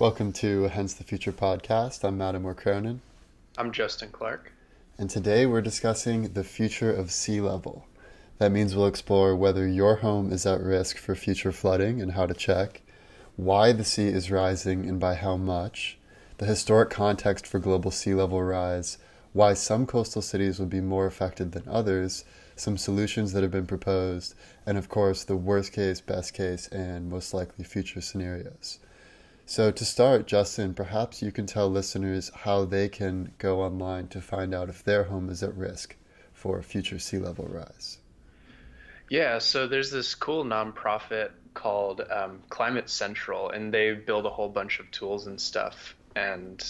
Welcome to Hence the Future podcast. I'm Mattimore Cronin, I'm Justin Clark. and today we're discussing the future of sea level. That means we'll explore whether your home is at risk for future flooding and how to check, why the sea is rising and by how much, the historic context for global sea level rise, why some coastal cities will be more affected than others, some solutions that have been proposed, and of course the worst case, best case, and most likely future scenarios. So to start, Justin, perhaps you can tell listeners how they can go online to find out if their home is at risk for future sea level rise. Yeah, so there's this cool nonprofit called Climate Central, and they build a whole bunch of tools and stuff, and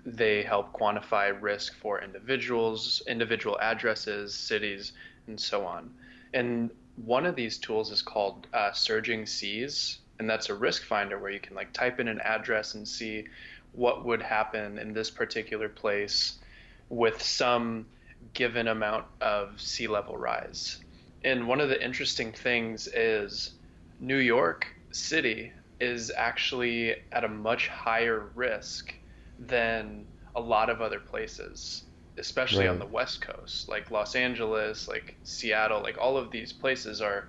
they help quantify risk for individuals, individual addresses, cities, and so on. And one of these tools is called Surging Seas, and that's a risk finder where you can like type in an address and see what would happen in this particular place with some given amount of sea level rise. And one of the interesting things is New York City is actually at a much higher risk than a lot of other places, especially on Right. the West Coast, like Los Angeles, like Seattle, like all of these places are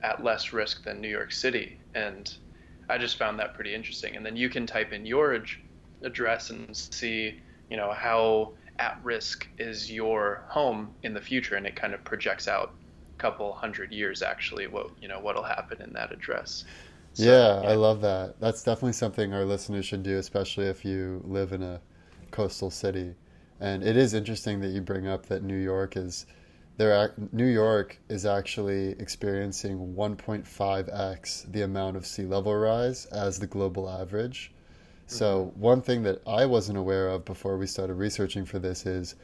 at less risk than New York City. And I just found that pretty interesting. And then you can type in your address and see, how at risk is your home in the future, and it kind of projects out a couple hundred years actually what'll happen in that address. So Yeah, I yeah. love that. That's definitely something our listeners should do, especially if you live in a coastal city. And it is interesting that you bring up that New York is actually experiencing 1.5x the amount of sea level rise as the global average. Hmm. So, one thing that I wasn't aware of before we started researching for this is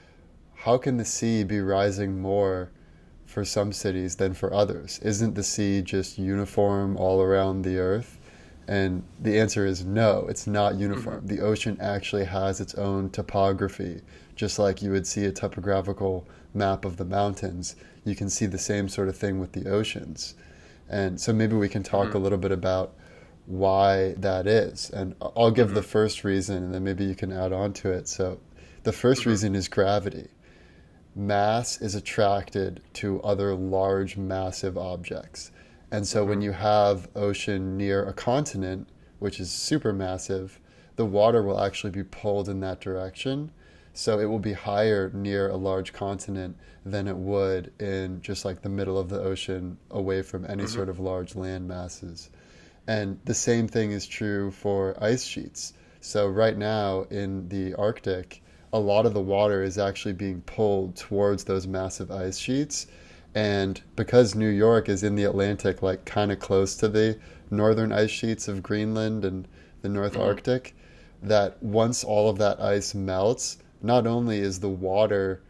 how can the sea be rising more for some cities than for others? Isn't the sea just uniform all around the earth? And the answer is no, it's not Hmm. uniform. The ocean actually has its own topography, just like you would see a topographical map of the mountains. You can see the same sort of thing with the oceans. And so maybe we can talk a Hmm. little bit about why that is. And I'll give the Hmm. first reason, and then maybe you can add on to it. So the first Hmm. reason is gravity. Mass is attracted to other large, massive objects. And so when Hmm. you have ocean near a continent, which is supermassive, the water will actually be pulled in that direction. So it will be higher near a large continent than it would in just like the middle of the ocean away from any Hmm. sort of large land masses. And the same thing is true for ice sheets. So, right now in the Arctic, a lot of the water is actually being pulled towards those massive ice sheets. And because New York is in the Atlantic, like kind of close to the northern ice sheets of Greenland and the North Hmm. Arctic, that once all of that ice melts, not only is the water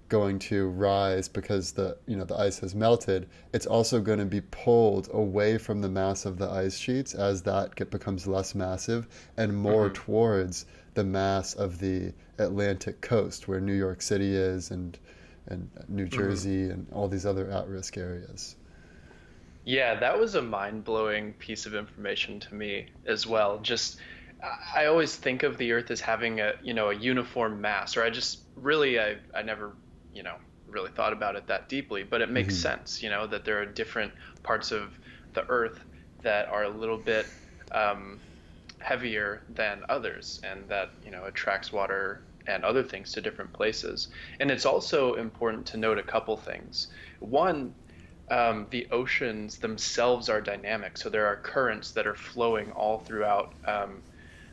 going to rise because the ice has melted, it's also going to be pulled away from the mass of the ice sheets as becomes less massive and more Hmm. towards the mass of the Atlantic coast where New York City is and New Hmm. Jersey and all these other at-risk areas. Yeah, that was a mind-blowing piece of information to me as well. Just I always think of the Earth as having a uniform mass, or I just really I never, you know, really thought about it that deeply, but it makes Hmm. sense, that there are different parts of the Earth that are a little bit um, heavier than others, and that, attracts water and other things to different places. And it's also important to note a couple things. One, the oceans themselves are dynamic. So there are currents that are flowing all throughout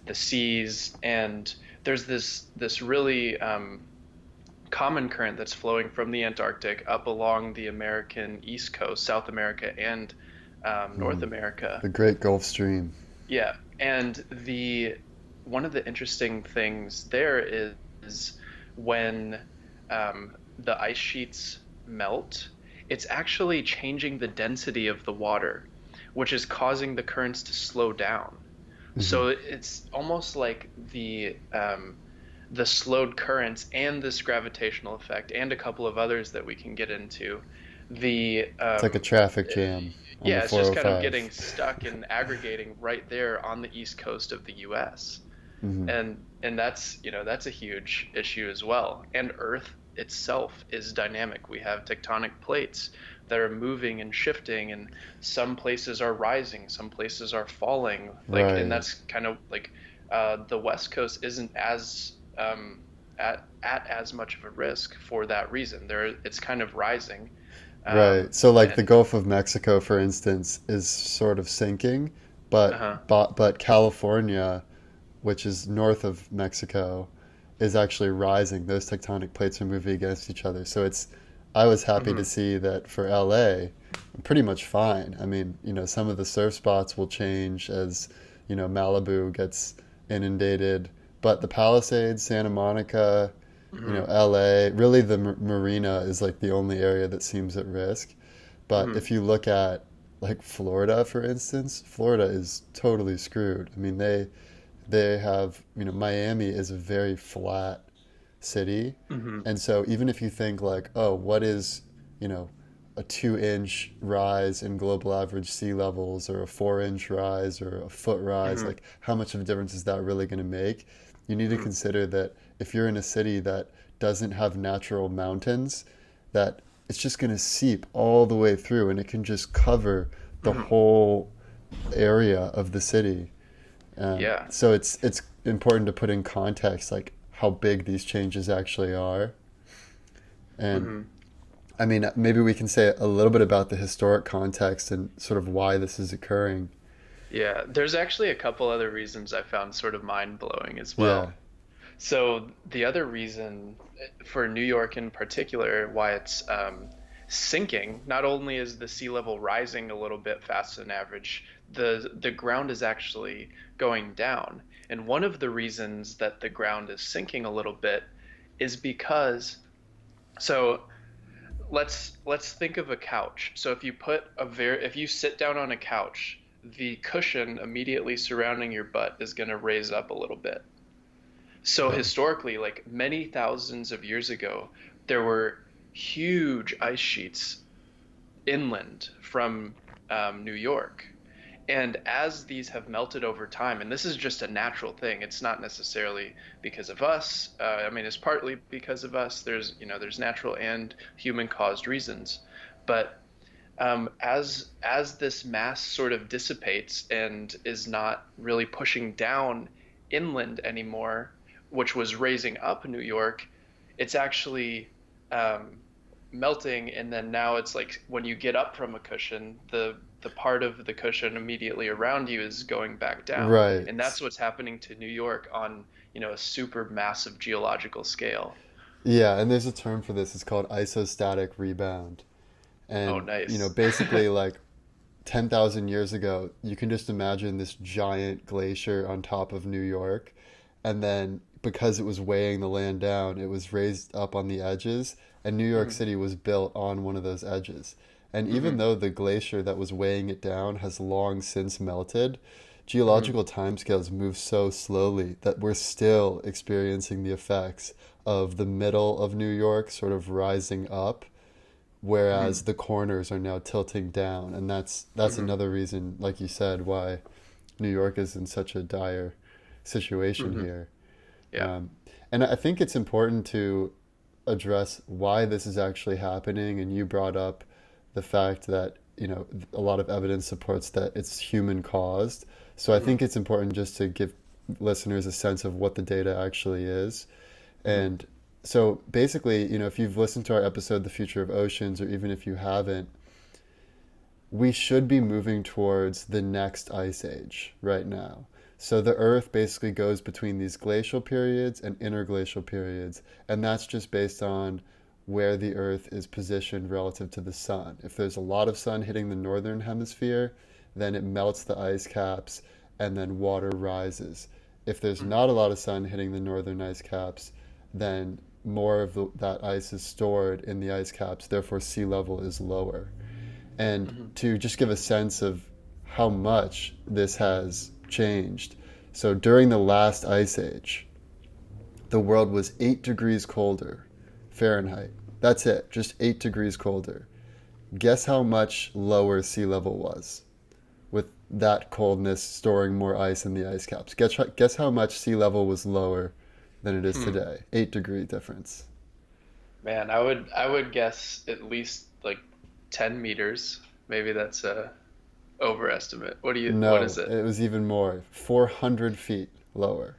the seas, and there's this really common current that's flowing from the Antarctic up along the American East Coast, South America, and North Mm. America. The Great Gulf Stream. Yeah, and the one of the interesting things there is when the ice sheets melt, it's actually changing the density of the water, which is causing the currents to slow down. Hmm. So it's almost like the slowed currents and this gravitational effect and a couple of others that we can get into. The It's like a traffic jam. on the Yeah, it's just kind of 405. getting stuck and aggregating right there on the east coast of the US. Hmm. And that's, that's a huge issue as well. And Earth itself is dynamic. We have tectonic plates that are moving and shifting, and some places are rising, some places are falling. Like, and Right. that's kind of like the West Coast isn't as at as much of a risk for that reason. It's kind of rising. Right. So like the And Gulf of Mexico, for instance, is sort of sinking, uh-huh. but California, which is north of Mexico, is actually rising. Those tectonic plates are moving against each other. So it's I was happy to Hmm. see that for LA, I'm pretty much fine. I mean, some of the surf spots will change as, Malibu gets inundated, but the Palisades, Santa Monica, Hmm. LA, really the marina is like the only area that seems at risk. But Hmm. if you look at like Florida, for instance, Florida is totally screwed. I mean, they have, Miami is a very flat city. Hmm. And so even if you think like, oh, what is, you know, a 2 inch rise in global average sea levels or a 4 inch rise or a foot rise, Hmm. like how much of a difference is that really going to make? You need to Hmm. consider that if you're in a city that doesn't have natural mountains, that it's just going to seep all the way through and it can just cover the Hmm. whole area of the city. Yeah. So it's important to put in context like how big these changes actually are. And Hmm. I mean, maybe we can say a little bit about the historic context and sort of why this is occurring. Yeah. There's actually a couple other reasons I found sort of mind blowing as Yeah. well. So the other reason for New York in particular, why it's sinking, not only is the sea level rising a little bit faster than average, the ground is actually going down. And one of the reasons that the ground is sinking a little bit is because so let's think of a couch. So if you sit down on a couch, the cushion immediately surrounding your butt is going to raise up a little bit. So Okay. historically, like many thousands of years ago, there were huge ice sheets inland from New York. And as these have melted over time, and this is just a natural thing, it's not necessarily because of us. I mean, it's partly because of us. There's natural and human-caused reasons. But as this mass sort of dissipates and is not really pushing down inland anymore, which was raising up New York, it's actually um, melting, and then now it's like when you get up from a cushion, the part of the cushion immediately around you is going back down, and Right. that's what's happening to New York on a super massive geological scale. Yeah, and there's a term for this. It's called isostatic rebound. Oh, And, nice. basically like 10,000 years ago, you can just imagine this giant glacier on top of New York. And then because it was weighing the land down, it was raised up on the edges. And New York Hmm. City was built on one of those edges. And even Hmm. though the glacier that was weighing it down has long since melted, Hmm. geological timescales move so slowly that we're still experiencing the effects of the middle of New York sort of rising up, whereas Hmm. the corners are now tilting down, and that's Hmm. another reason, like you said, why New York is in such a dire situation Hmm. here. Yeah. Um, and I think it's important to address why this is actually happening. And you brought up the fact that a lot of evidence supports that it's human caused. So I Hmm. think it's important just to give listeners a sense of what the data actually is. Hmm. And so basically, if you've listened to our episode, The Future of Oceans, or even if you haven't, we should be moving towards the next ice age right now. So the Earth basically goes between these glacial periods and interglacial periods, and that's just based on where the Earth is positioned relative to the sun. If there's a lot of sun hitting the northern hemisphere, then it melts the ice caps and then water rises. If there's Hmm. not a lot of sun hitting the northern ice caps, then more of that ice is stored in the ice caps, therefore sea level is lower. And Hmm. to just give a sense of how much this has changed. So during the last ice age, the world was 8 degrees colder Fahrenheit. That's it, just 8 degrees colder. Guess how much lower sea level was with that coldness storing more ice in the ice caps. Guess how much sea level was lower than it is Hmm. today. 8-degree difference. Man, I would guess at least like 10 meters. Maybe that's a overestimate. What is No, it? it was even more. 400 feet lower.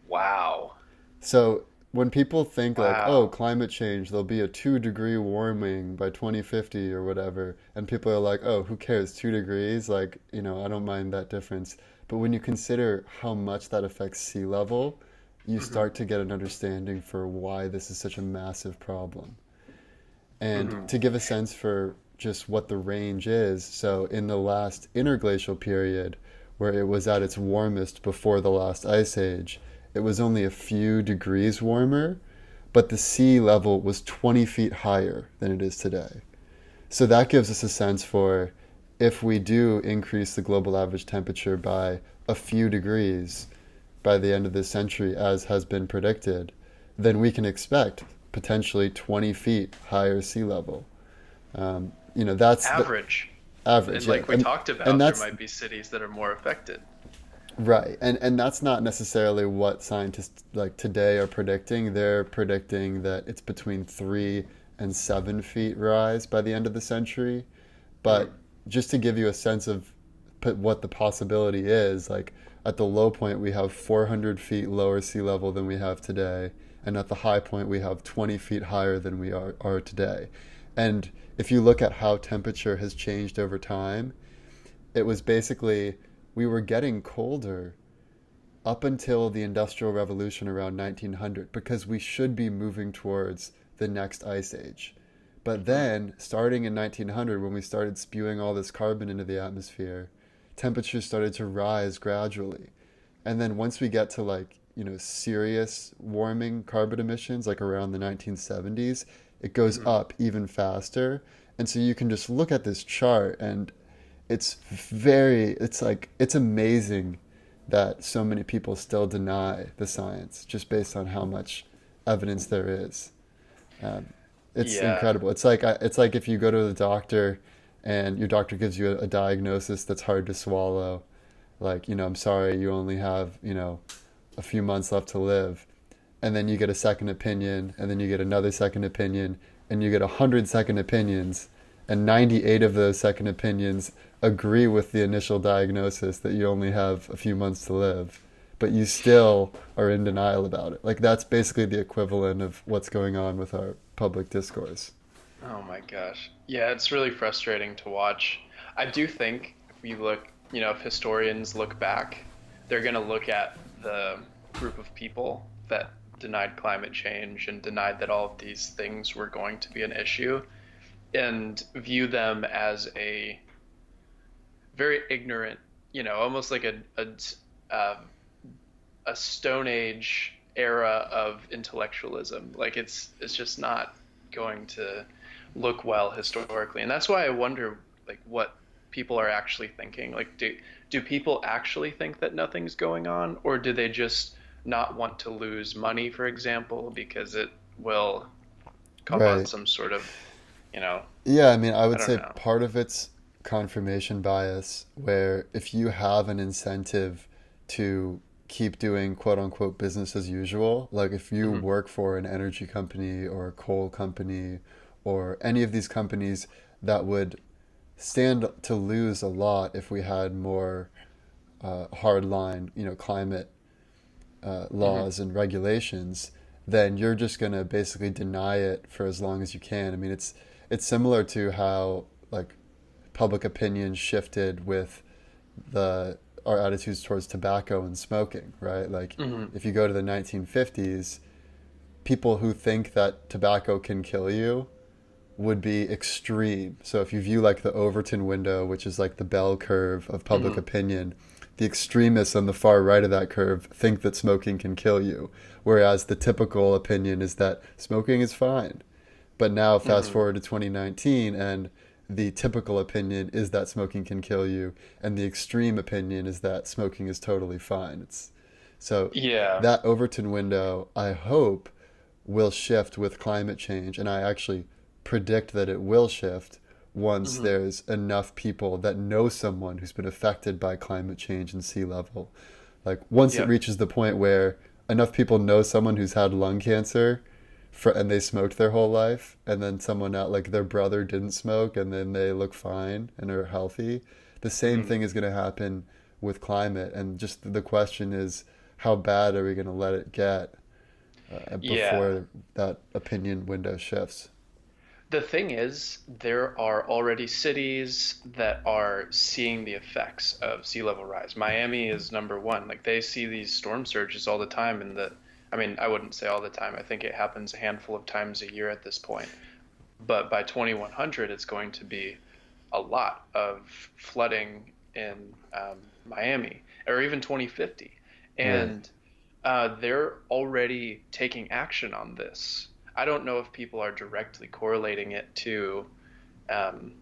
Wow. So when people think like, oh, Wow. climate change, there'll be a 2-degree warming by 2050 or whatever, and people are like, oh, who cares, 2 degrees? Like, I don't mind that difference. But when you consider how much that affects sea level, you Hmm. start to get an understanding for why this is such a massive problem. And Hmm. to give a sense for just what the range is, so in the last interglacial period, where it was at its warmest before the last ice age, it was only a few degrees warmer, but the sea level was 20 feet higher than it is today. So that gives us a sense for if we do increase the global average temperature by a few degrees by the end of this century, as has been predicted, then we can expect potentially 20 feet higher sea level. That's the Average. average, And yeah. like we And, talked and about, there that's might be cities that are more affected. right. And that's not necessarily what scientists like today are predicting. They're predicting that it's between 3 and 7 feet rise by the end of the century. Hmm. But just to give you a sense of what the possibility is, like at the low point, we have 400 feet lower sea level than we have today. And at the high point, we have 20 feet higher than we are today. And if you look at how temperature has changed over time, it was basically we were getting colder up until the Industrial Revolution around 1900 because we should be moving towards the next ice age. But Hmm. then, starting in 1900, when we started spewing all this carbon into the atmosphere, temperatures started to rise gradually. And then once we get to serious warming carbon emissions, like around the 1970s, it goes Hmm. up even faster. And so you can just look at this chart and it's amazing that so many people still deny the science just based on how much evidence there is. Um, it's Yeah. incredible. It's like if you go to the doctor and your doctor gives you a diagnosis that's hard to swallow. Like, I'm sorry, you only have, a few months left to live. And then you get a second opinion, and then you get another second opinion, and you get 100 second opinions, and 98 of those second opinions agree with the initial diagnosis that you only have a few months to live, but you still are in denial about it. Like that's basically the equivalent of what's going on with our public discourse. Oh my gosh. Yeah, it's really frustrating to watch. I do think if we look, if historians look back, they're going to look at the group of people that denied climate change and denied that all of these things were going to be an issue and view them as a very ignorant, almost like uh, a Stone Age era of intellectualism. Like it's just not going to look well historically, and that's why I wonder like what people are actually thinking. Like do people actually think that nothing's going on, or do they just not want to lose money, for example, because it will cause Right. some sort of, you know, Yeah, I mean, I I would don't say know. part of it's confirmation bias, where if you have an incentive to keep doing quote unquote business as usual, like if you Hmm. work for an energy company or a coal company or any of these companies that would stand to lose a lot if we had more hardline, climate Hmm. laws and regulations, then you're just going to basically deny it for as long as you can. I mean, it's similar to how like public opinion shifted with the our attitudes towards tobacco and smoking, right? Like Hmm. if you go to the 1950s, people who think that tobacco can kill you would be extreme. So if you view like the Overton window, which is like the bell curve of public Hmm. opinion, the extremists on the far right of that curve think that smoking can kill you, whereas the typical opinion is that smoking is fine. But now fast Hmm. forward to 2019 and the typical opinion is that smoking can kill you and the extreme opinion is that smoking is totally fine. It's so Yeah. that Overton window, I hope, will shift with climate change. And I actually predict that it will shift once Hmm. there's enough people that know someone who's been affected by climate change and sea level. Like once it Yep. reaches the point where enough people know someone who's had lung cancer and they smoked their whole life, and then someone out like their brother didn't smoke and then they look fine and are healthy, the same Hmm. thing is going to happen with climate. And just the question is, how bad are we going to let it get Yeah. before that opinion window shifts? The thing is, there are already cities that are seeing the effects of sea level rise. Miami is number one. Like they see these storm surges all the time, and I mean, I wouldn't say all the time. I think it happens a handful of times a year at this point. But by 2100, it's going to be a lot of flooding in Miami, or even 2050. Right. And they're already taking action on this. I don't know if people are directly correlating it to, um,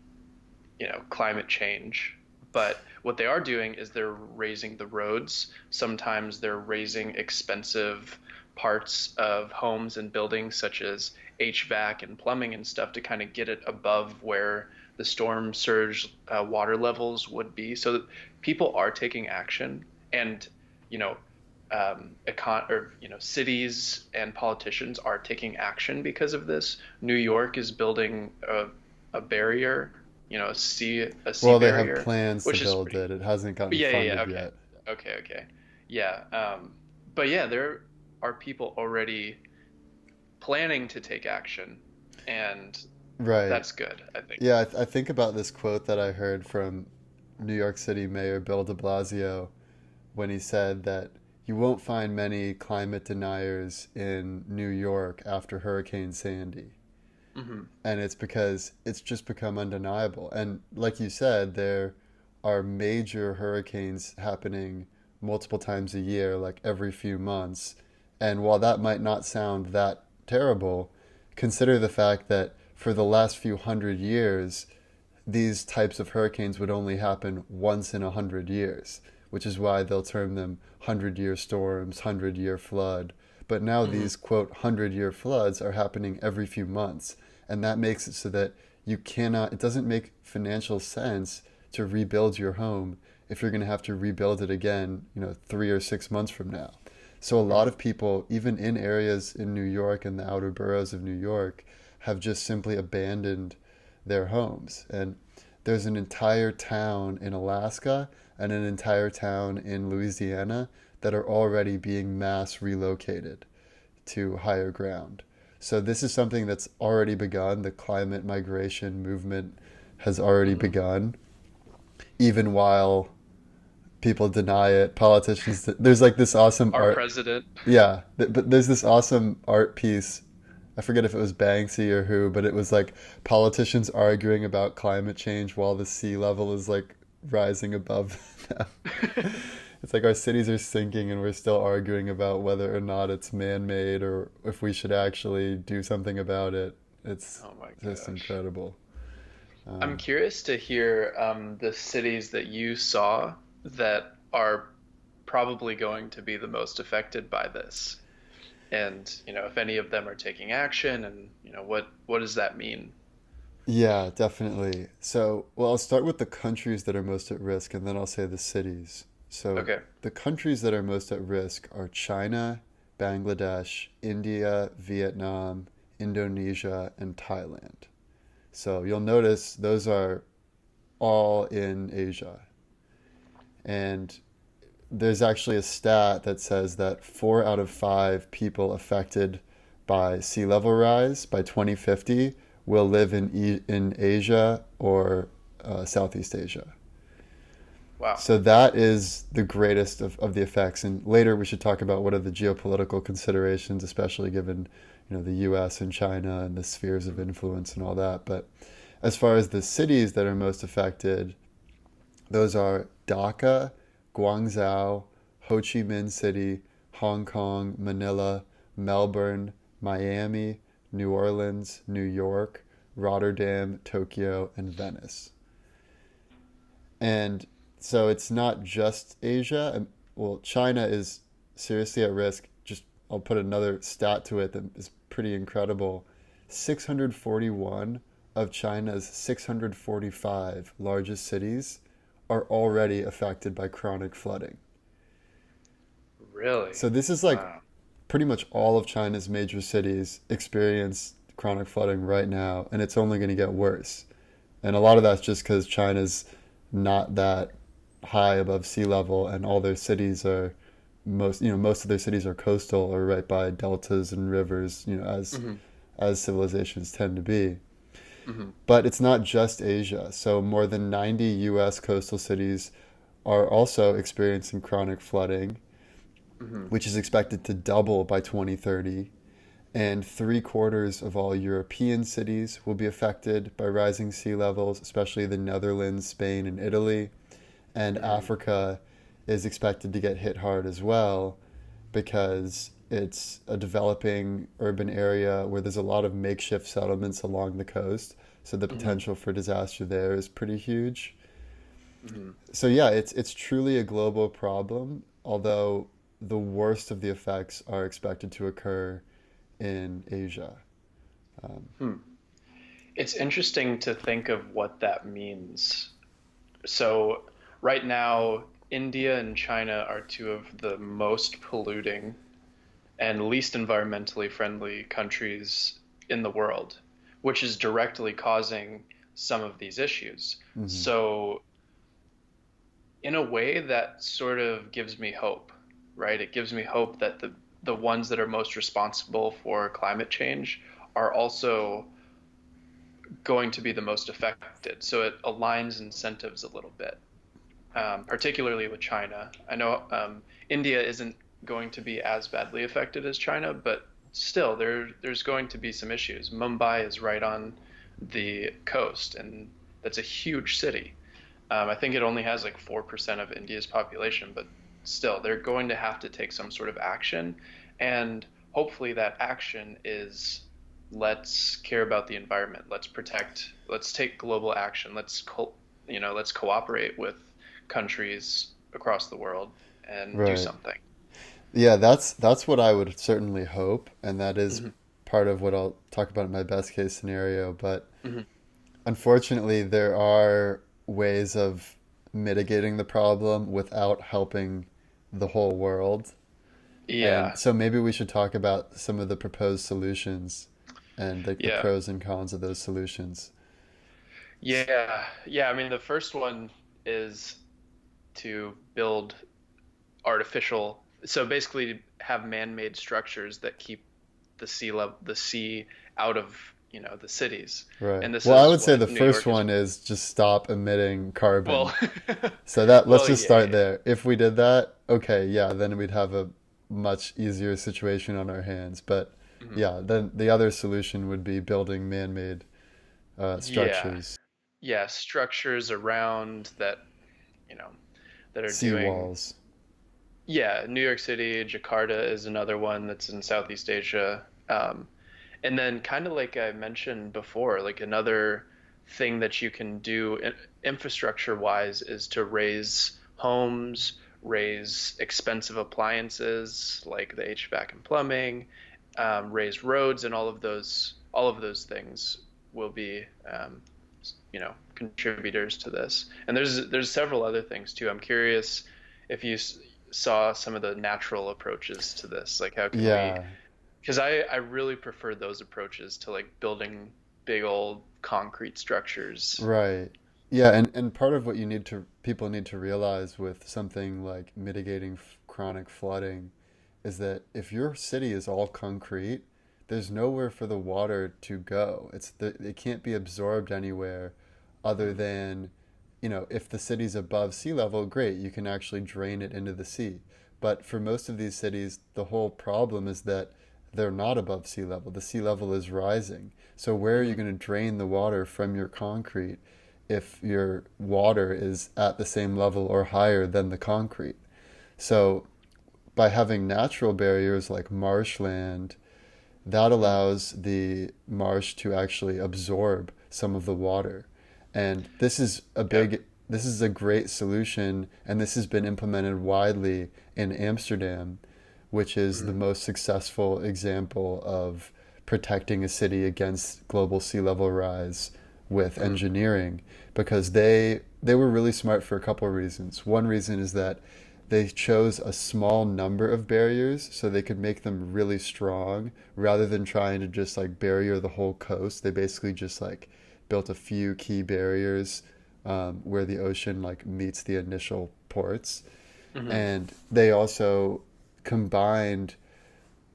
climate change, but what they are doing is they're raising the roads. Sometimes they're raising expensive parts of homes and buildings, such as HVAC and plumbing and stuff, to kind of get it above where the storm surge water levels would be. So that people are taking action, and you know, cities and politicians are taking action because of this. New York is building a barrier, a sea Well, they have barrier, plans to which is build pretty. it. It hasn't gotten Yeah, yeah, yeah. funded Okay, yet. okay. Yeah. But yeah, there are people already planning to take action, and Right. that's good, I think. Yeah, I think about this quote that I heard from New York City Mayor Bill DeBlasio when he said that you won't find many climate deniers in New York after Hurricane Sandy. Hmm. And it's because it's just become undeniable. And like you said, there are major hurricanes happening multiple times a year, like every few months. And while that might not sound that terrible, consider the fact that for the last few hundred years, these types of hurricanes would only happen once in 100 years, which is why they'll term them 100-year storms, 100-year flood. But now Hmm. these, quote, 100-year floods are happening every few months. And that makes it so that it doesn't make financial sense to rebuild your home if you're going to have to rebuild it again, 3 or 6 months from now. So a lot Hmm. of people, even in areas in New York and the outer boroughs of New York, have just simply abandoned their homes. And there's an entire town in Alaska and an entire town in Louisiana that are already being mass relocated to higher ground. So this is something that's already begun. The climate migration movement has already Hmm. begun, even while people deny it. Politicians, there's like this awesome Our art. president. Yeah, but there's this awesome art piece. I forget if it was Banksy or who, but it was like politicians arguing about climate change while the sea level is like rising above them. It's like our cities are sinking and we're still arguing about whether or not it's man-made or if we should actually do something about it. It's Oh my just gosh. incredible. I'm Um, curious to hear the cities that you saw that are probably going to be the most affected by this. And, if any of them are taking action and, what does that mean? yeah, definitely. So, well, I'll start with the countries that are most at risk and then I'll say the cities. So, Okay. the countries that are most at risk are China, Bangladesh, India, Vietnam, Indonesia, and Thailand. So, you'll notice those are all in Asia. And there's actually a stat that says that 4 out of 5 people affected by sea level rise by 2050 will live in Asia or Southeast Asia. Wow. So that is the greatest of the effects. And later we should talk about what are the geopolitical considerations, especially given the U.S. and China and the spheres of influence and all that. But as far as the cities that are most affected, those are Dhaka, Guangzhou, Ho Chi Minh City, Hong Kong, Manila, Melbourne, Miami, New Orleans, New York, Rotterdam, Tokyo, and Venice. And so it's not just Asia. Well, China is seriously at risk. Just I'll put another stat to it that is pretty incredible. 641 of China's 645 largest cities are already affected by chronic flooding. Really? So this is like Wow. pretty much all of China's major cities experience chronic flooding right now, and it's only going to get worse. And a lot of that's just because China's not that high above sea level, and all their cities are most of their cities are coastal or right by deltas and rivers, Hmm. as civilizations tend to be. Hmm. But it's not just Asia. So more than 90 U.S. coastal cities are also experiencing chronic flooding, Hmm. which is expected to double by 2030. And three-quarters of all European cities will be affected by rising sea levels, especially the Netherlands, Spain, and Italy. And Hmm. Africa is expected to get hit hard as well because it's a developing urban area where there's a lot of makeshift settlements along the coast. So the Hmm. potential for disaster there is pretty huge. Hmm. So yeah, it's truly a global problem, although the worst of the effects are expected to occur in Asia. Um, Hmm. It's interesting to think of what that means. So, right now, India and China are two of the most polluting and least environmentally friendly countries in the world, which is directly causing some of these issues. mhm. So, in a way, that sort of gives me hope, right? It gives me hope that the ones that are most responsible for climate change are also going to be the most affected. So it aligns incentives a little bit, particularly with China. I know India isn't going to be as badly affected as China, but still, there's going to be some issues. Mumbai is right on the coast, and that's a huge city. I think it only has like 4% of India's population, but still, they're going to have to take some sort of action. And hopefully, that action is let's care about the environment. Let's take global action. Let's cooperate with countries across the world and do Right. something. Yeah, that's what I would certainly hope, and that is Hmm. part of what I'll talk about in my best case scenario. But Hmm. unfortunately, there are ways of mitigating the problem without helping the whole world. And Yeah, so maybe we should talk about some of the proposed solutions and like the yeah, pros and cons of those solutions. yeah. I mean, the first one is to build artificial, so basically have man-made structures that keep the sea out of, the cities. Right. And this Well, I is would say what the New first York is. one is just stop emitting carbon. Well, So that let's well, just yeah, start yeah. there. If we did that, okay, yeah, then we'd have a much easier situation on our hands. But Mhm. yeah, then the other solution would be building man-made Yeah, structures, yeah, structures around that, you know, that are doing. seawalls. Yeah, New York City, Jakarta is another one that's in Southeast Asia. And then kind of like I mentioned before, like another thing that you can do infrastructure wise is to raise homes, raise expensive appliances like the HVAC and plumbing, raise roads, and all of those things will be contributors to this. And there's several other things too. I'm curious if you saw some of the natural approaches to this, like how can we, Yeah, because I really prefer those approaches to like building big old concrete structures. right. Yeah, and part of what people need to realize with something like mitigating chronic flooding is that if your city is all concrete, there's nowhere for the water to go. It can't be absorbed anywhere other Mhm. than, if the city's above sea level, great, you can actually drain it into the sea. But for most of these cities, the whole problem is that they're not above sea level. The sea level is rising. So where are you Mhm. going to drain the water from your concrete if your water is at the same level or higher than the concrete? So by having natural barriers like marshland, that Mhm. allows the marsh to actually absorb some of the water. And Yeah. this is a great solution, and this has been implemented widely in Amsterdam, which is the Mhm. most successful example of protecting a city against global sea level rise with Mm-hmm. engineering, because they were really smart for a couple of reasons. One reason is that they chose a small number of barriers so they could make them really strong rather than trying to just like barrier the whole coast. They basically just like built a few key barriers where the ocean like meets the initial ports. Mm-hmm. And they also combined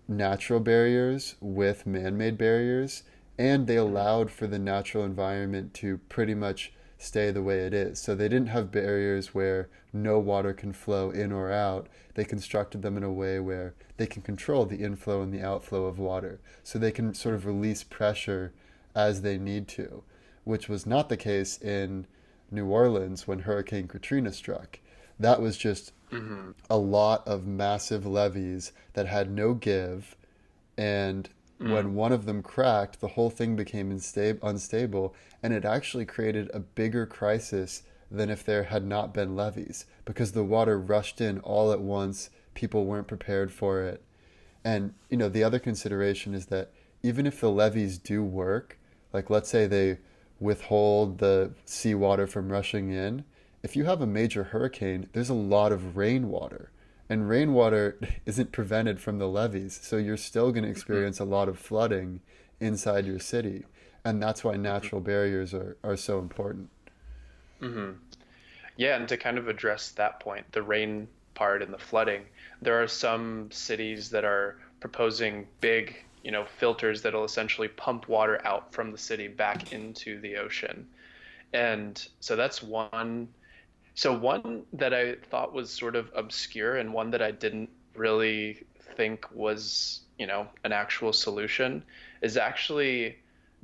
natural barriers with man-made barriers, and they Mm-hmm. allowed for the natural environment to pretty much stay the way it is. So they didn't have barriers where no water can flow in or out. They constructed them in a way where they can control the inflow and the outflow of water. So they can sort of release pressure as they need to, which was not the case in New Orleans when Hurricane Katrina struck. That was just Mm-hmm. a lot of massive levees that had no give, and Mm-hmm. when one of them cracked, the whole thing became unstable, and it actually created a bigger crisis than if there had not been levees, because the water rushed in all at once. People weren't prepared for it. And the other consideration is that even if the levees do work, like let's say they withhold the seawater from rushing in, if you have a major hurricane, there's a lot of rainwater. And rainwater isn't prevented from the levees, so you're still going to experience a lot of flooding inside your city. And that's why natural barriers are so important. Mm-hmm. Yeah, and to kind of address that point, the rain part and the flooding, there are some cities that are proposing big, filters that'll essentially pump water out from the city back into the ocean. And so that's one. So one that I thought was sort of obscure and one that I didn't really think was, an actual solution is actually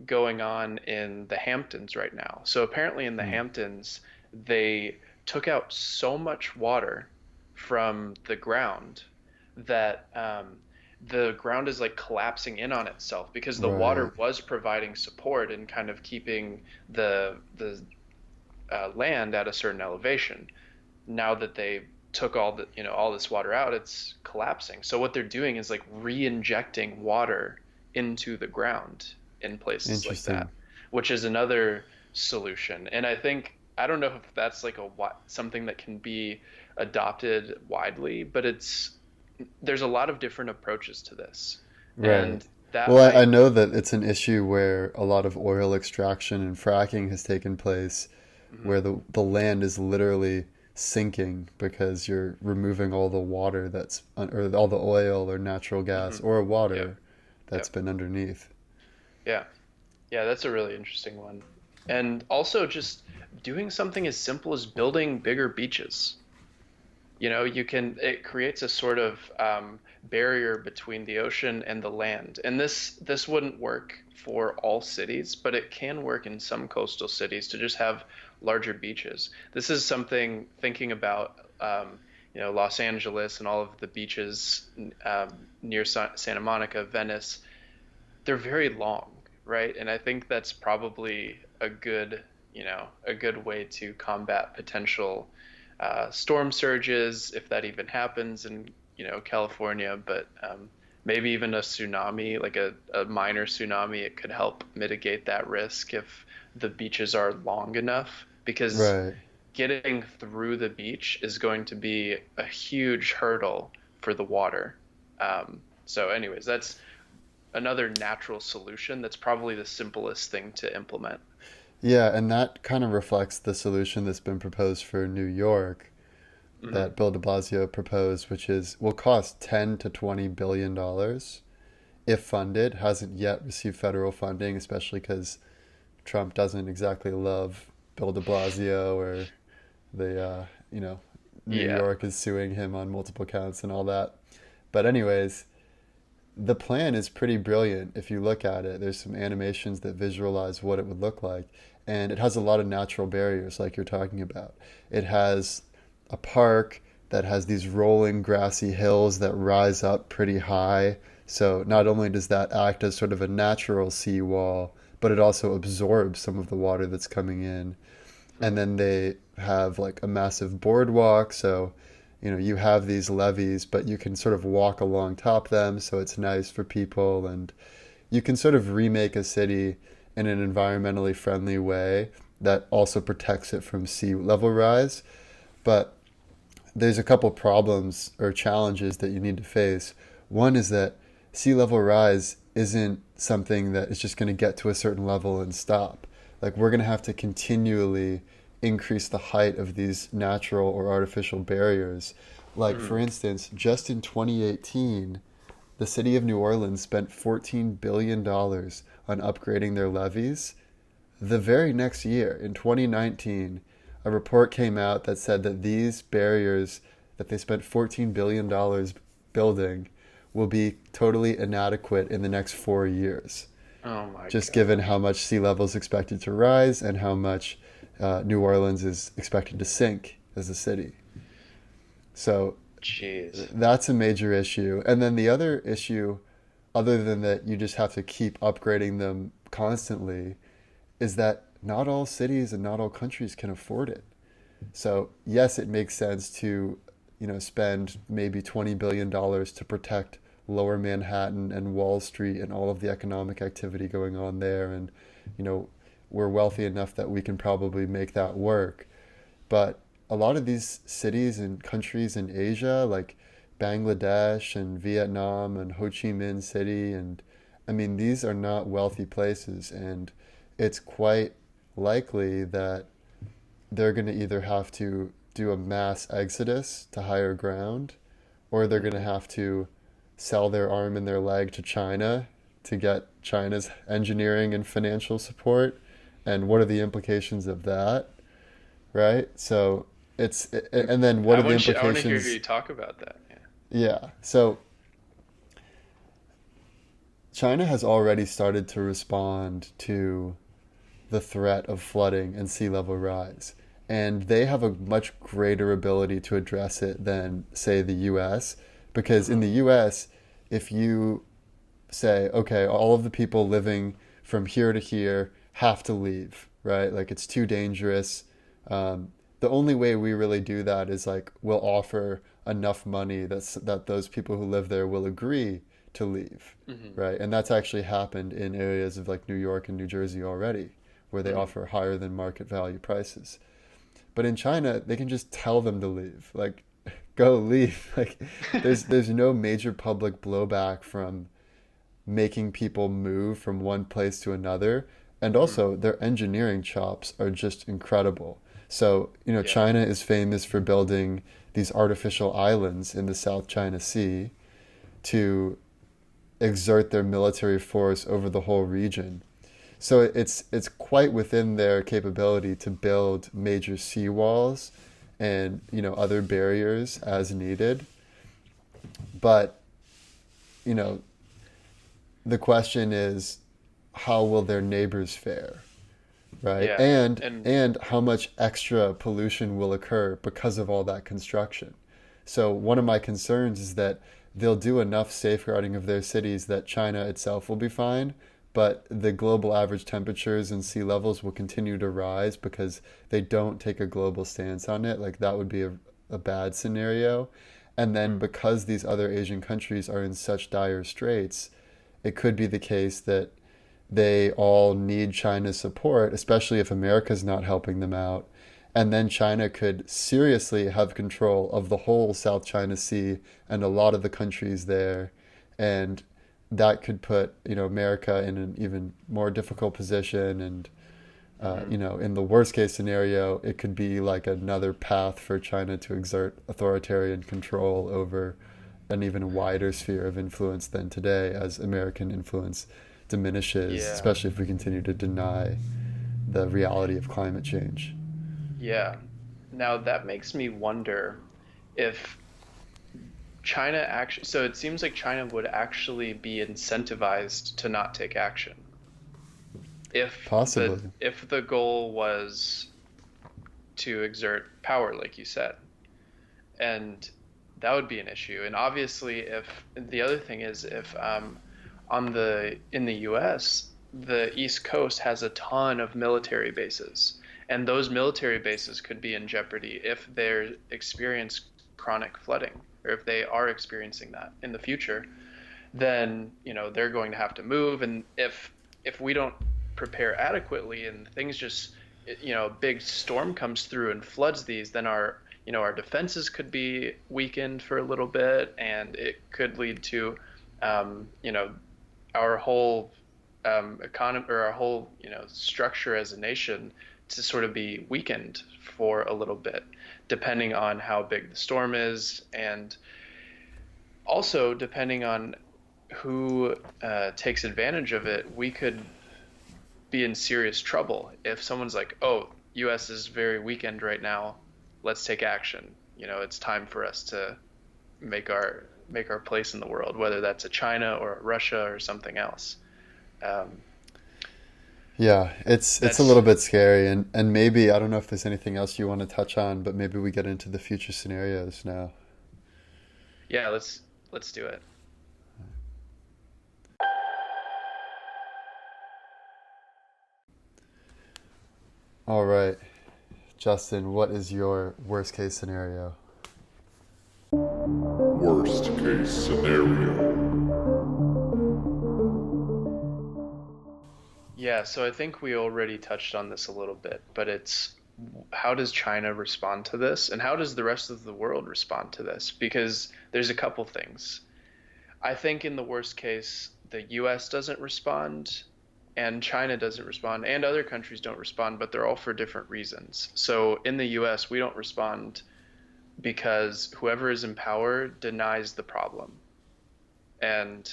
going on in the Hamptons right now. So apparently in the Mm. Hamptons, they took out so much water from the ground that the ground is like collapsing in on itself because the Right. water was providing support and kind of keeping the land at a certain elevation. Now that they took all this water out, it's collapsing. So what they're doing is like re-injecting water into the ground in places like that, Interesting. which is another solution. And I don't know if that's like something that can be adopted widely, but there's a lot of different approaches to this. Right. And that Well, I might. know that it's an issue where a lot of oil extraction and fracking has taken place, Mhm. where the land is literally sinking because you're removing all the water or all the oil or natural gas Mhm. or Yep. water that's Yep. been underneath. Yeah. Yeah, that's a really interesting one. And also just doing something as simple as building bigger beaches. It creates a sort of barrier between the ocean and the land. And this wouldn't work for all cities, but it can work in some coastal cities to just have larger beaches. This is something thinking about, Los Angeles and all of the beaches near Santa Monica, Venice. They're very long, right? And I think that's probably a good way to combat potential storm surges, if that even happens in, California, but maybe even a tsunami, like a minor tsunami, it could help mitigate that risk if the beaches are long enough, because Right. getting through the beach is going to be a huge hurdle for the water. So anyways, that's another natural solution that's probably the simplest thing to implement. Yeah, and that kind of reflects the solution that's been proposed for New York Hmm. that Bill DeBlasio proposed, which will cost 10 to 20 billion dollars if funded. Hasn't yet received federal funding, especially because Trump doesn't exactly love Bill de Blasio, or you know, New Yeah. York is suing him on multiple counts and all that. But, anyways, the plan is pretty brilliant if you look at it. There's some animations that visualize what it would look like, and it has a lot of natural barriers, like you're talking about. It has a park that has these rolling grassy hills that rise up pretty high. So not only does that act as sort of a natural seawall, but it also absorbs some of the water that's coming in. And Hmm. then they have like a massive boardwalk, so you have these levees, but you can sort of walk along top them, so it's nice for people. And you can sort of remake a city in an environmentally friendly way that also protects it from sea level rise. But there's a couple problems or challenges that you need to face. One is that sea level rise isn't something that is just going to get to a certain level and stop. Like we're going to have to continually increase the height of these natural or artificial barriers. Like for Mm. instance, just in 2018, the city of New Orleans spent $14 billion on upgrading their levees. The very next year, in 2019, a report came out that said that these barriers that they spent $14 billion building will be totally inadequate in the next 4 years, Oh my just given how gosh. much sea level is expected to rise and how much New Orleans is expected to sink as a city. So Jeez. that's a major issue. And then the other issue, other than that, you just have to keep upgrading them constantly, is that not all cities and not all countries can afford it. So yes, it makes sense to, spend maybe $20 billion to protect Lower Manhattan and Wall Street and all of the economic activity going on there. And, you know, we're wealthy enough that we can probably make that work. But a lot of these cities and countries in Asia, like Bangladesh and Vietnam and Ho Chi Minh City, and I mean, these are not wealthy places. And it's quite likely that they're going to either have to do a mass exodus to higher ground, or they're going to Hmm. have to sell their arm and their leg to China to get China's engineering and financial support. And what are the implications of that, right? So and then what are the I want to hear implications? you talk about that. Yeah. Yeah. So China has already started to respond to the threat of flooding and sea level rise. And they have a much greater ability to address it than, say, the US. Because in Hmm. the US, if you say, okay, all of the people living from here to here have to leave, right? Like it's too dangerous. The only way we really do that is like we'll offer enough money that those people who live there will agree to leave, Hmm. right? And that's actually happened in areas of like New York and New Jersey already, where they Hmm. offer higher than market value prices. But in China, they can just tell them to leave, like go leave. Like there's no major public blowback from making people move from one place to another. And Hmm. also, their engineering chops are just incredible. So, Yeah. China is famous for building these artificial islands in the South China Sea to exert their military force over the whole region. So it's quite within their capability to build major seawalls and other barriers as needed. But you know the question is, how will their neighbors fare, right? Yeah. And And how much extra pollution will occur because of all that construction. So one of my concerns is that they'll do enough safeguarding of their cities that China itself will be fine, but the global average temperatures and sea levels will continue to rise because they don't take a global stance on it. Like that would be a bad scenario. And then mm, because these other Asian countries are in such dire straits, it could be the case that they all need China's support, especially if America's not helping them out. And then China could seriously have control of the whole South China Sea and a lot of the countries there. And that could put, America in an even more difficult position. And, mhm. in the worst case scenario, it could be like another path for China to exert authoritarian control over an even wider sphere of influence than today as American influence diminishes, Yeah. especially if we continue to deny the reality of climate change. Yeah. Now that makes me wonder if China actually, so it seems like China would actually be incentivized to not take action Possibly. if the goal was to exert power, like you said. And that would be an issue. And obviously, if the other thing is if on the in the U.S. the East Coast has a ton of military bases, and those military bases could be in jeopardy if they experience chronic flooding, or if they are experiencing that in the future. then they're going to have to move. And if we don't prepare adequately and things just a big storm comes through and floods these, then our defenses could be weakened for a little bit, and it could lead to our whole economy, or our whole structure as a nation, to sort of be weakened for a little bit, depending on how big the storm is, and also depending on who takes advantage of it. We could be in serious trouble if someone's like, "Oh, U.S. is very weakened right now. Let's take action. It's time for us to make our place in the world, whether that's a China or a Russia or something else." Um, Yeah, it's a that's little bit scary, and maybe I don't know if there's anything else you want to touch on, but maybe we get into the future scenarios now. Yeah, let's do it. All right, Justin, what is your worst case scenario? Worst case scenario. Yeah, so I think we already touched on this a little bit, but it's how does China respond to this, and how does the rest of the world respond to this? Because there's a couple things. I think in the worst case, the US doesn't respond, and China doesn't respond, and other countries don't respond, but they're all for different reasons. So in the US, we don't respond because whoever is in power denies the problem. And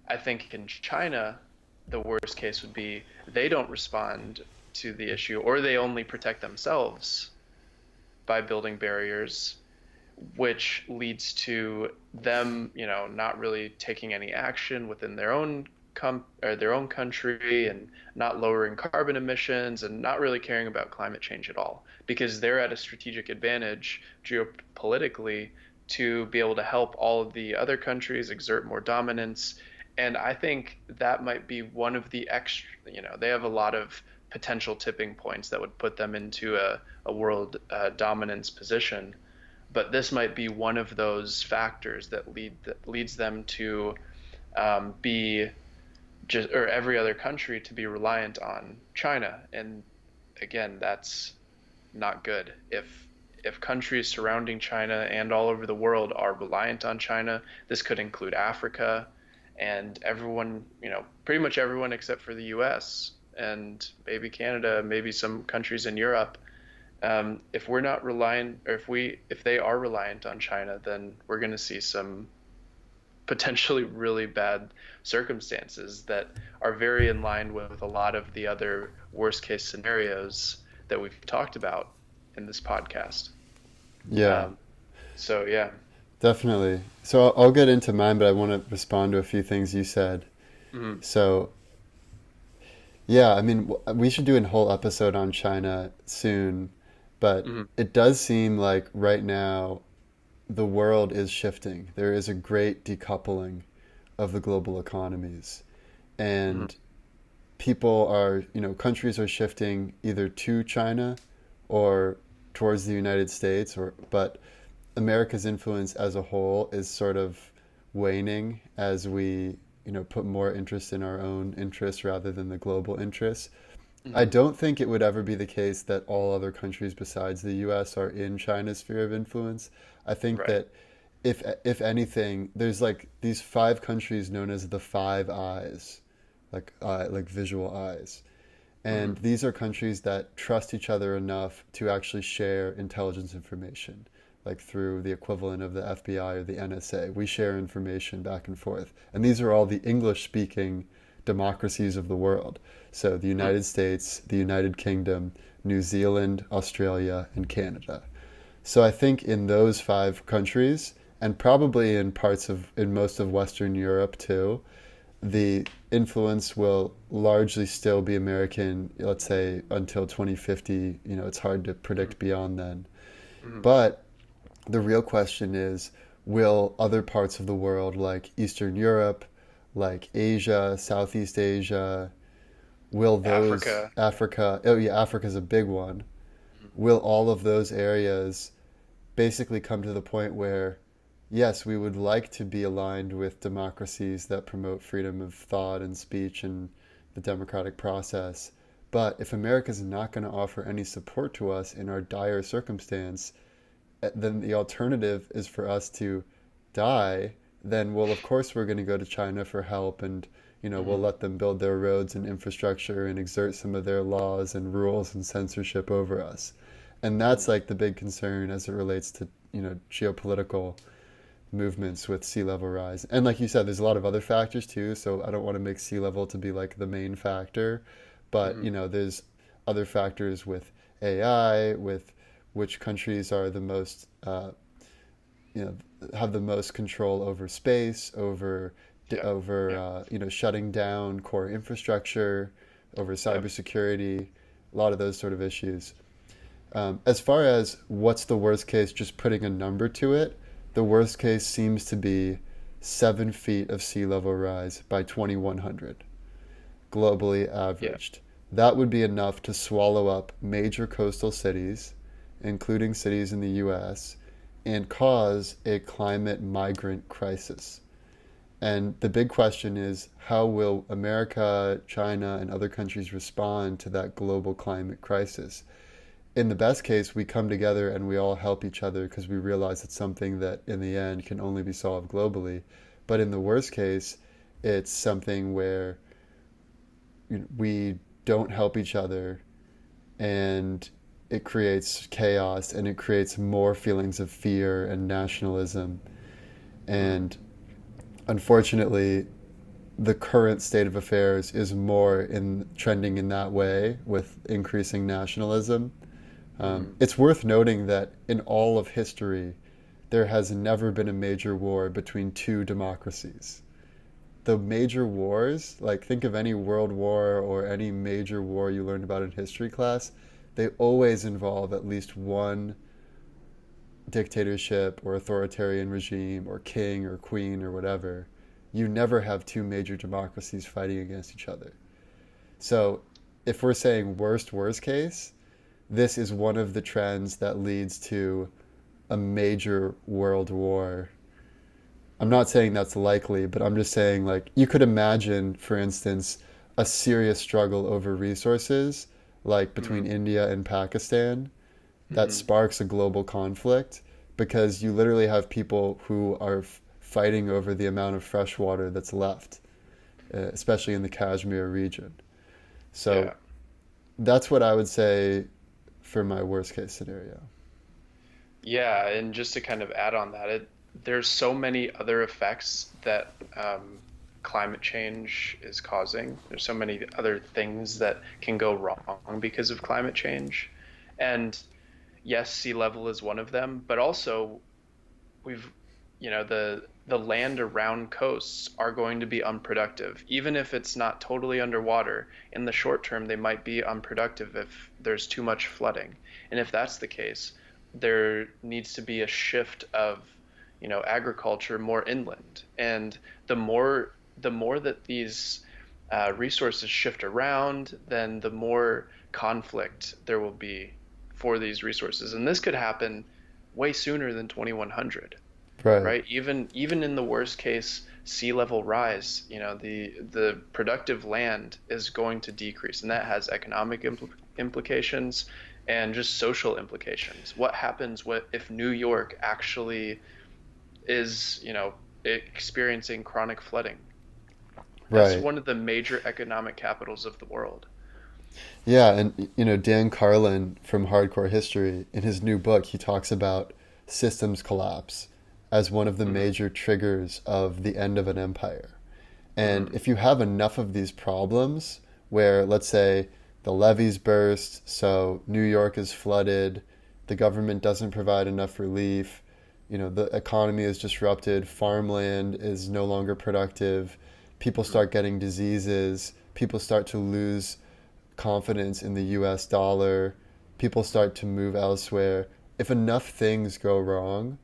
I think in China, the worst case would be they don't respond to the issue, or they only protect themselves by building barriers, which leads to them, not really taking any action within their own or their own country, and not lowering carbon emissions, and not really caring about climate change at all, because they're at a strategic advantage geopolitically to be able to help all of the other countries exert more dominance. And I think that might be one of the extra, they have a lot of potential tipping points that would put them into a world dominance position. But this might be one of those factors that leads them to be just, or every other country to be reliant on China. And again, that's not good. If countries surrounding China and all over the world are reliant on China, this could include Africa and everyone, pretty much everyone except for the US and maybe Canada, maybe some countries in Europe. If we're not reliant, or if they are reliant on China, then we're going to see some potentially really bad circumstances that are very in line with a lot of the other worst case scenarios that we've talked about in this podcast. Yeah, Um, so yeah. definitely. So I'll get into mine, but I want to respond to a few things you said. Mhm. So, yeah, I mean, we should do a whole episode on China soon, but Mhm. it does seem like right now the world is shifting. There is a great decoupling of the global economies, Mhm. and countries are shifting either to China or towards the United States, but America's influence as a whole is sort of waning as we, put more interest in our own interests rather than the global interests. I Mhm. don't think it would ever be the case that all other countries besides the US are in China's sphere of influence. I think Right. that if anything, there's like these five countries known as the Five Eyes, like visual eyes. And Mhm. these are countries that trust each other enough to actually share intelligence information, like through the equivalent of the FBI or the NSA. We share information back and forth. And these are all the English speaking democracies of the world. So the Mhm. United States, the United Kingdom, New Zealand, Australia, and Canada. So I think in those five countries, and probably in most of Western Europe too, the influence will largely still be American, let's say until 2050. It's hard to Mhm. predict beyond then. Mhm. But the real question is, will other parts of the world, like Eastern Europe, like Asia, Southeast Asia, will those, Africa. Africa, oh yeah, Africa's a big one, Mhm. will all of those areas basically come to the point where yes, we would like to be aligned with democracies that promote freedom of thought and speech and the democratic process. But if America is not going to offer any support to us in our dire circumstance, then the alternative is for us to die. Then, well, of course, we're going to go to China for help, and we'll Hmm. let them build their roads and infrastructure and exert some of their laws and rules and censorship over us. And that's Hmm. like the big concern as it relates to geopolitical movements with sea level rise. And like you said, there's a lot of other factors too, so I don't want to make sea level to be like the main factor, but Hmm. there's other factors with AI, with which countries are the most you know have the most control over space, over Yeah. Yeah. shutting down core infrastructure, over Yep. cybersecurity, a lot of those sort of issues. As far as what's the worst case, just putting a number to it, the worst case seems to be 7 feet of sea level rise by 2100, globally Yeah. averaged. That would be enough to swallow up major coastal cities, including cities in the US, and cause a climate migrant crisis. And the big question is, how will America, China, and other countries respond to that global climate crisis? In the best case, we come together and we all help each other because we realize it's something that in the end can only be solved globally. But in the worst case, it's something where we don't help each other, and it creates chaos and it creates more feelings of fear and nationalism. Hmm. And unfortunately, the current state of affairs is more in trending in that way with increasing nationalism. Hmm. It's worth noting that in all of history, there has never been a major war between two democracies. The major wars, like think of any world war or any major war you learned about in history class, they always involve at least one dictatorship or authoritarian regime or king or queen or whatever. You never have two major democracies fighting against each other. So if we're saying worst case, this is one of the trends that leads to a major world war. I'm not saying that's likely, but I'm just saying, like, you could imagine, for instance, a serious struggle over resources, like between Hmm. India and Pakistan, that Hmm. sparks a global conflict because you literally have people who are fighting over the amount of fresh water that's left, especially in the Kashmir region. So Yeah. that's what I would say for my worst case scenario. Yeah, and just to kind of add on that, there's so many other effects that climate change is causing. There's so many other things that can go wrong because of climate change. And yes, sea level is one of them, but also we've, the land around coasts are going to be unproductive. Even if it's not totally underwater, in the short term, they might be unproductive if there's too much flooding. And if that's the case, there needs to be a shift of, agriculture more inland. And the more the more that these resources shift around, then the more conflict there will be for these resources. And this could happen way sooner than 2100, Right. right? Even in the worst case sea level rise, the productive land is going to decrease, and that has economic implications and just social implications. What happens if New York actually is, experiencing chronic flooding? That's Right. one of the major economic capitals of the world. Yeah, and Dan Carlin from Hardcore History, in his new book, he talks about systems collapse as one of the Hmm. major triggers of the end of an empire. And Hmm. if you have enough of these problems where, let's say, the levees burst, so New York is flooded, the government doesn't provide enough relief, the economy is disrupted, farmland is no longer productive, people Hmm. start getting diseases, people start to lose confidence in the US dollar, people start to move elsewhere. If enough things go wrong,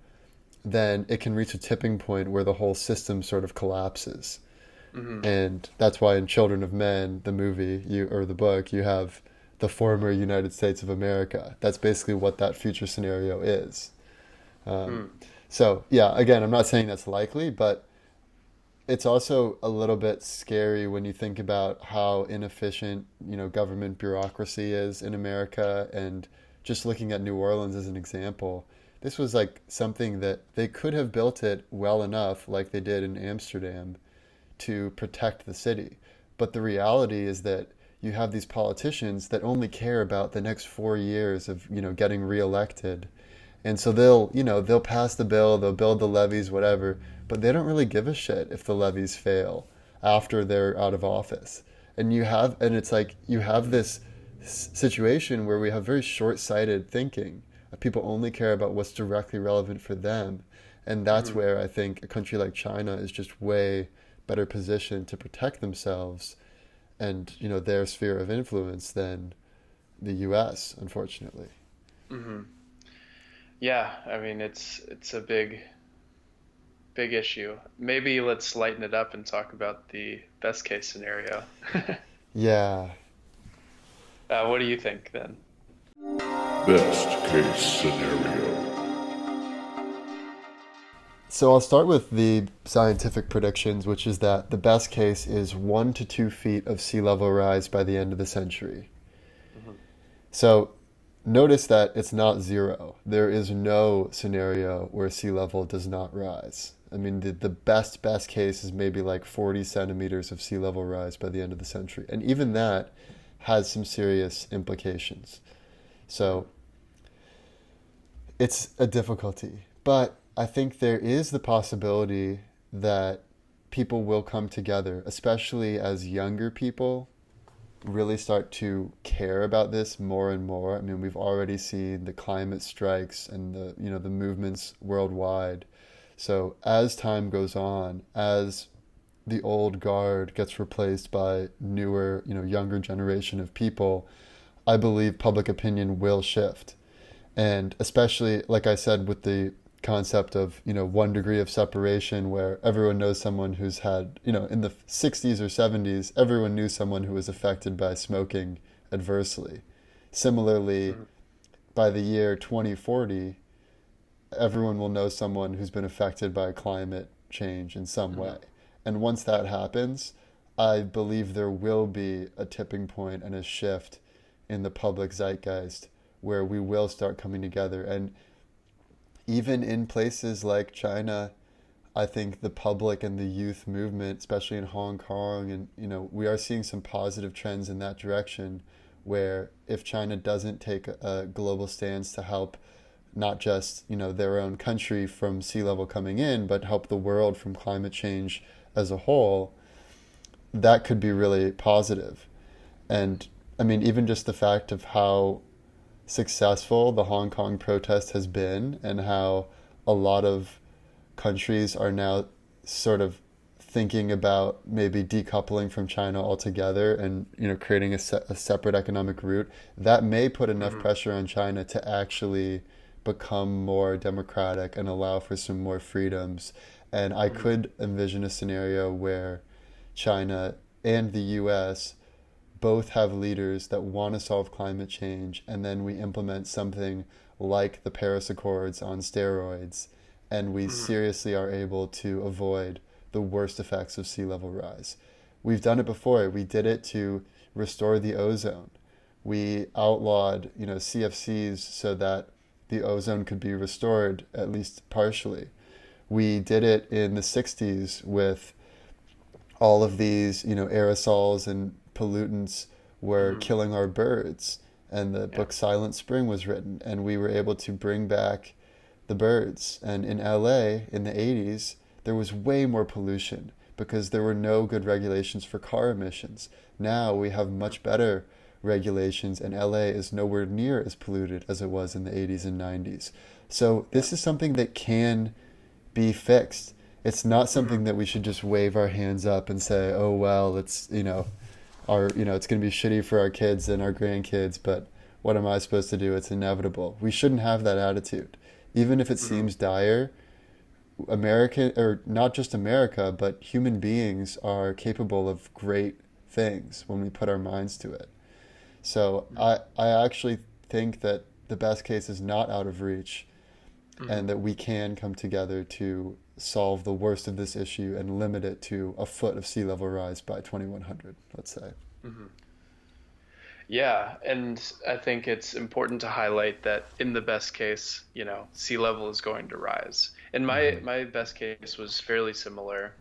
then it can reach a tipping point where the whole system sort of collapses. Hmm. And that's why in Children of Men, the movie you or the book, you have the former United States of America. That's basically what that future scenario is. Um, Hmm. So, yeah, again, I'm not saying that's likely, but it's also a little bit scary when you think about how inefficient, government bureaucracy is in America. And just looking at New Orleans as an example, this was like something that they could have built it well enough, like they did in Amsterdam, to protect the city. But the reality is that you have these politicians that only care about the next 4 years of, getting reelected. And so they'll pass the bill, they'll build the levees, whatever, but they don't really give a shit if the levees fail after they're out of office. And it's like you have this situation where we have very short-sighted thinking. People only care about what's directly relevant for them. And that's where I think a country like China is just way better positioned to protect themselves and, their sphere of influence than the US, unfortunately. Hmm. Yeah, I mean it's a big issue. Maybe let's lighten it up and talk about the best case scenario. Yeah. What do you think then? Best case scenario. So I'll start with the scientific predictions, which is that the best case is 1 to 2 feet of sea level rise by the end of the century. Hmm. So notice that it's not zero. There is no scenario where sea level does not rise. I mean, the best case is maybe like 40 centimeters of sea level rise by the end of the century. And even that has some serious implications. So it's a difficulty. But I think there is the possibility that people will come together, especially as younger people really start to care about this more and more. I mean, we've already seen the climate strikes and the movements worldwide. So as time goes on, as the old guard gets replaced by newer, younger generation of people, I believe public opinion will shift. And especially, like I said, with the concept of 1 degree of separation, where everyone knows someone who's had, in the 60s or 70s, everyone knew someone who was affected by smoking adversely. Similarly, by the year 2040, everyone will know someone who's been affected by climate change in some way. And once that happens, I believe there will be a tipping point and a shift in the public zeitgeist where we will start coming together. And even in places like China, I think the public and the youth movement, especially in Hong Kong, and we are seeing some positive trends in that direction, where if China doesn't take a global stance to help not just their own country from sea level coming in, but help the world from climate change as a whole, that could be really positive. And I mean, even just the fact of how successful the Hong Kong protest has been, and how a lot of countries are now sort of thinking about maybe decoupling from China altogether and creating a separate economic route, that may put enough pressure on China to actually become more democratic and allow for some more freedoms. And I could envision a scenario where China and the US both have leaders that want to solve climate change, and then we implement something like the Paris Accords on steroids, and we seriously are able to avoid the worst effects of sea level rise. We've done it before. We did it to restore the ozone. We outlawed, CFCs so that the ozone could be restored, at least partially. We did it in the 60s with all of these, aerosols and pollutants were killing our birds, and the book Silent Spring was written, and we were able to bring back the birds. And in LA in the 80s, there was way more pollution because there were no good regulations for car emissions. Now we have much better regulations, and LA is nowhere near as polluted as it was in the 80s and 90s. So this is something that can be fixed. It's not something that we should just wave our hands up and say, oh, well, it's, it's going to be shitty for our kids and our grandkids, but what am I supposed to do? It's inevitable. We shouldn't have that attitude. Even if it seems dire, America, or not just America, but human beings are capable of great things when we put our minds to it. So I actually think that the best case is not out of reach. and that we can come together to solve the worst of this issue and limit it to a foot of sea level rise by 2100, let's say. Yeah, and I think it's important to highlight that in the best case, sea level is going to rise. And my best case was fairly similar.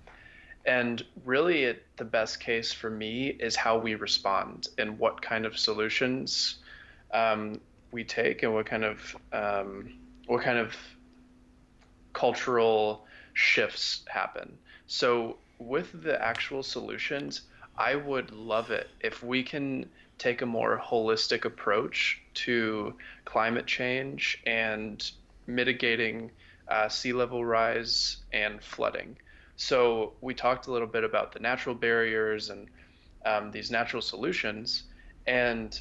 And really, the best case for me is how we respond and what kind of solutions we take, and what kind of cultural shifts happen. So with the actual solutions, I would love it if we can take a more holistic approach to climate change and mitigating sea level rise and flooding. So we talked a little bit about the natural barriers and these natural solutions, and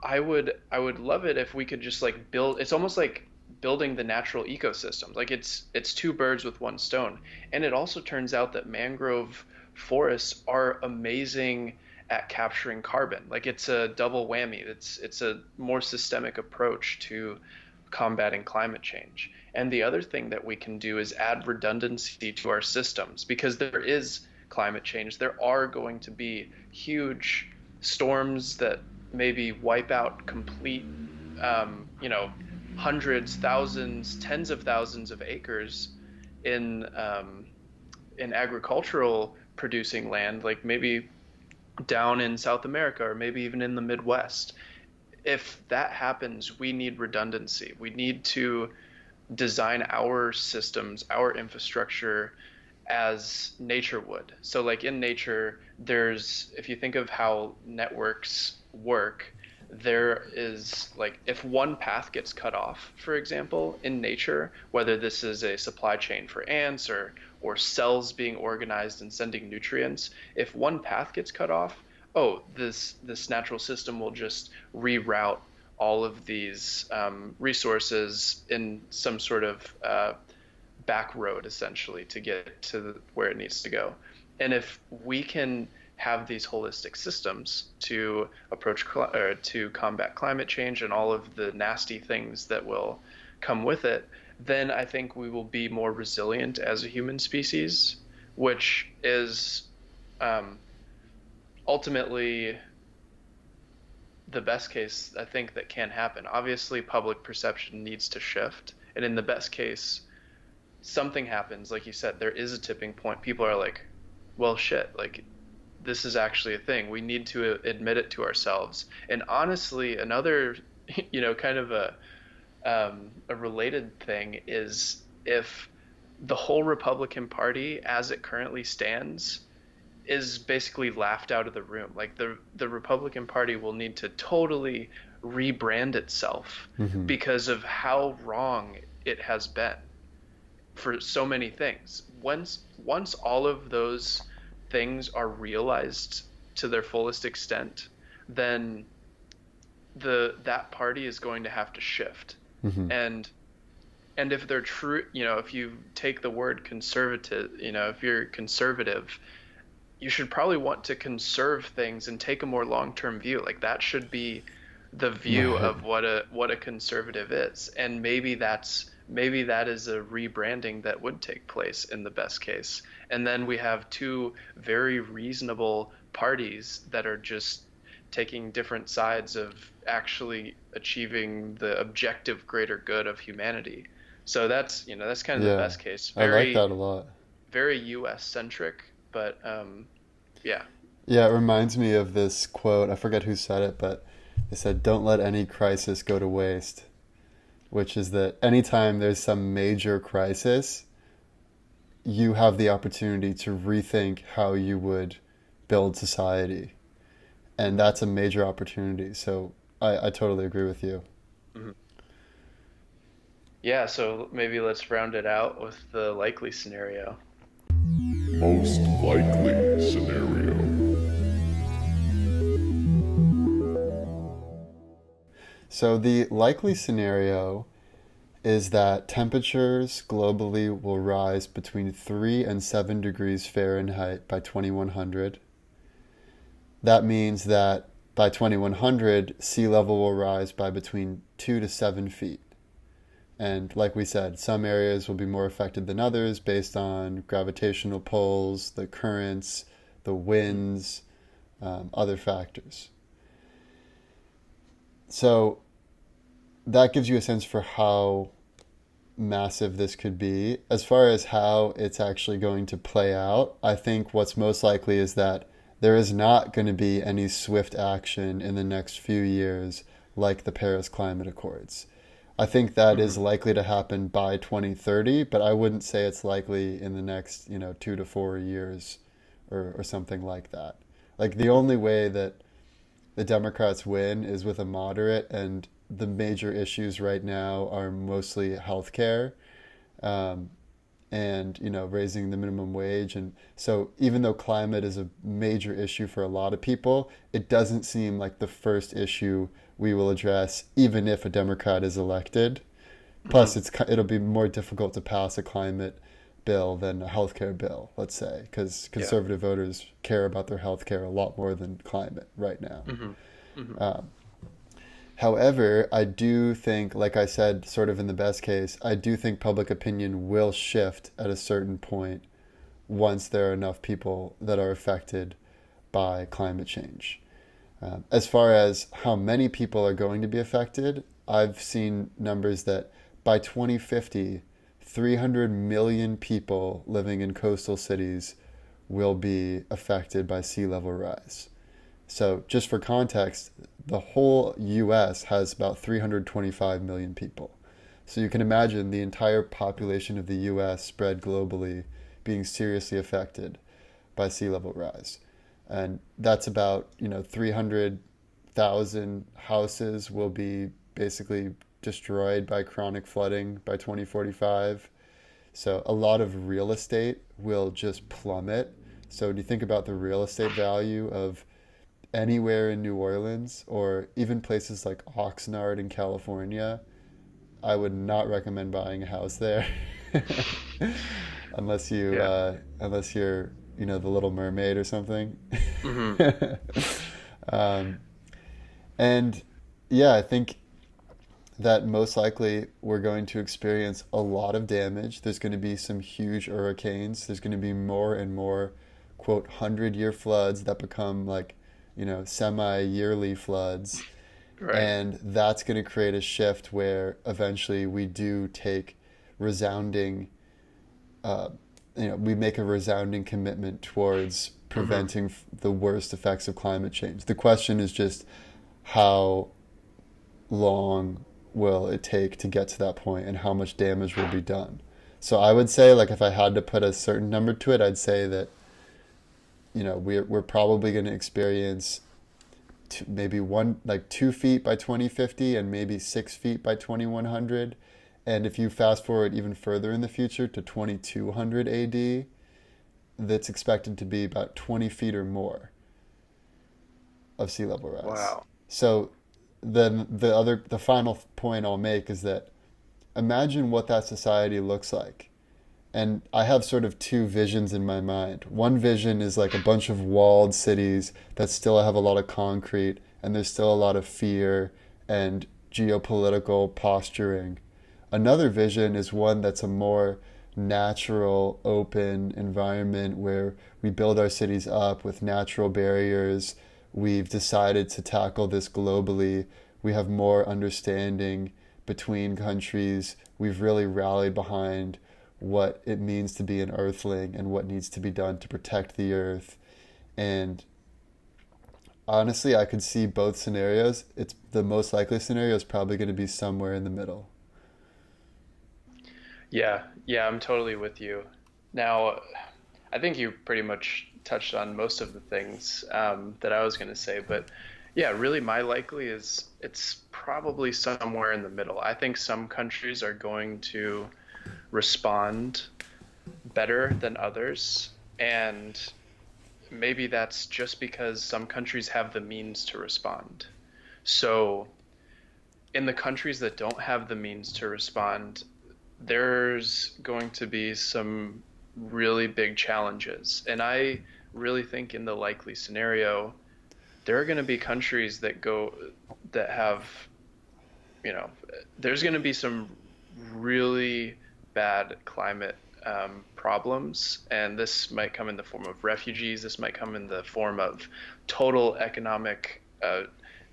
I would love it if we could just like build. It's almost like building the natural ecosystem. Like it's two birds with one stone. And it also turns out that mangrove forests are amazing at capturing carbon. Like it's a double whammy. It's a more systemic approach to combating climate change. And the other thing that we can do is add redundancy to our systems, because there is climate change. There are going to be huge storms that maybe wipe out complete, hundreds, thousands, tens of thousands of acres in agricultural producing land, like maybe down in South America or maybe even in the Midwest. If that happens, we need redundancy. We need to design our systems, our infrastructure as nature would. So like in nature, if you think of how networks work, there is like if one path gets cut off, for example, in nature, whether this is a supply chain for ants or cells being organized and sending nutrients, if one path gets cut off, this natural system will just reroute all of these resources in some sort of back road, essentially, to get to where it needs to go. And if we can have these holistic systems to to combat climate change and all of the nasty things that will come with it, then I think we will be more resilient as a human species, which is ultimately the best case I think that can happen. Obviously, public perception needs to shift, and in the best case, something happens. Like you said, there is a tipping point. People are like, well, shit, like this is actually a thing. We need to admit it to ourselves. And honestly, another, kind of a related thing is if the whole Republican Party, as it currently stands, is basically laughed out of the room. Like the Republican Party will need to totally rebrand itself because of how wrong it has been for so many things. Once all of those things are realized to their fullest extent, then that party is going to have to shift. And if they're true, if you take the word conservative, if you're conservative, you should probably want to conserve things and take a more long-term view. Like that should be the view of what a conservative is. And maybe that is a rebranding that would take place in the best case. And then we have two very reasonable parties that are just taking different sides of actually achieving the objective greater good of humanity. So that's kind of the best case. I like that a lot. Very US centric, but yeah. Yeah, it reminds me of this quote. I forget who said it, but they said, "Don't let any crisis go to waste," which is that anytime there's some major crisis, you have the opportunity to rethink how you would build society. And that's a major opportunity. So I totally agree with you. Yeah, so maybe let's round it out with the likely scenario. Most likely scenario. So the likely scenario is that temperatures globally will rise between 3 and 7 degrees Fahrenheit by 2100. That means that by 2100, sea level will rise by between 2 to 7 feet. And like we said, some areas will be more affected than others based on gravitational pulls, the currents, the winds, other factors. So that gives you a sense for how massive this could be. As far as how it's actually going to play out, I think what's most likely is that there is not going to be any swift action in the next few years like the Paris Climate Accords. I think that is likely to happen by 2030, but I wouldn't say it's likely in the next, 2 to 4 years or something like that. Like the only way that the Democrats win is with a moderate, and the major issues right now are mostly healthcare, um, and raising the minimum wage. And so even though climate is a major issue for a lot of people, it doesn't seem like the first issue we will address, even if a Democrat is elected. Plus, it'll be more difficult to pass a climate bill than a healthcare bill, let's say, because Yeah. conservative voters care about their healthcare a lot more than climate right now. Um, However, I do think, like I said, sort of in the best case, I do think public opinion will shift at a certain point once there are enough people that are affected by climate change. As far as how many people are going to be affected, I've seen numbers that by 2050, 300 million people living in coastal cities will be affected by sea level rise. So, just for context, the whole US has about 325 million people. So, you can imagine the entire population of the US spread globally being seriously affected by sea level rise. And that's about, 300,000 houses will be basically destroyed by chronic flooding by 2045. So, a lot of real estate will just plummet. So, when you think about the real estate value of anywhere in New Orleans or even places like Oxnard in California, I would not recommend buying a house there Yeah. unless you're the Little Mermaid or something. Hmm. um, and yeah, I think that most likely we're going to experience a lot of damage. There's going to be some huge hurricanes. There's going to be more and more, quote, 100-year floods that become like, semi-yearly floods. Right. And that's going to create a shift where eventually we do take resounding, uh, we make a resounding commitment towards Hmm. preventing the worst effects of climate change. The question is just how long will it take to get to that point and how much damage will be done. So I would say, like, if I had to put a certain number to it, I'd say that, we're probably going to experience maybe 2 feet by 2050 and maybe 6 feet by 2100. And if you fast forward even further in the future to 2200 AD, that's expected to be about 20 feet or more of sea level rise. Wow. So then the final point I'll make is that imagine what that society looks like. And I have sort of two visions in my mind. One vision is like a bunch of walled cities that still have a lot of concrete and there's still a lot of fear and geopolitical posturing. Another vision is one that's a more natural, open environment where we build our cities up with natural barriers. We've decided to tackle this globally. We have more understanding between countries. We've really rallied behind what it means to be an earthling and what needs to be done to protect the earth. And honestly, I could see both scenarios. It's the most likely scenario is probably going to be somewhere in the middle. Yeah. Yeah, I'm totally with you. Now, I think you pretty much touched on most of the things that I was going to say, but yeah, really, my likely is it's probably somewhere in the middle. I think some countries are going to respond better than others, and maybe that's just because some countries have the means to respond. So, in the countries that don't have the means to respond, there's going to be some really big challenges. And I really think in the likely scenario, there are going to be countries that have, you know, there's going to be some really bad climate problems, and this might come in the form of refugees. This might come in the form of total economic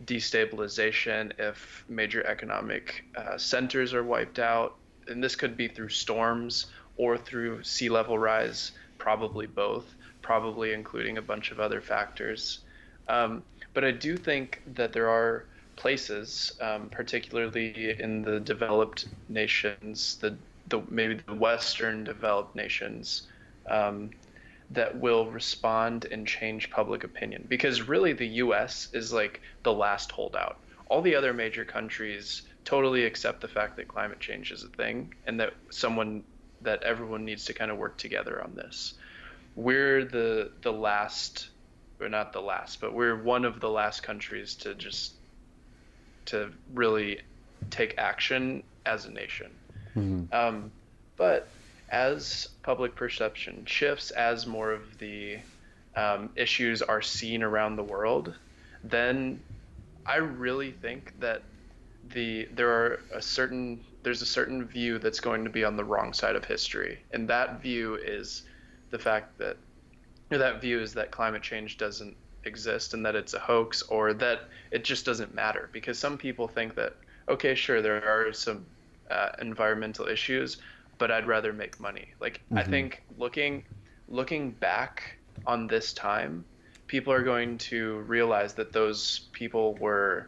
destabilization if major economic centers are wiped out. And this could be through storms or through sea level rise, probably both, probably including a bunch of other factors. But I do think that there are places, particularly in the developed nations, maybe the Western developed nations, that will respond and change public opinion. Because really, the U.S. is like the last holdout. All the other major countries totally accept the fact that climate change is a thing, and that everyone needs to kind of work together on this. We're the last, or not the last, but we're one of the last countries to really take action as a nation. Mm-hmm. But as public perception shifts, as more of the issues are seen around the world, then I really think that there's a certain view that's going to be on the wrong side of history, and that view is that climate change doesn't exist and that it's a hoax, or that it just doesn't matter. Because some people think that, okay, sure, there are some environmental issues, but I'd rather make money. Like, I think looking back on this time, people are going to realize that those people were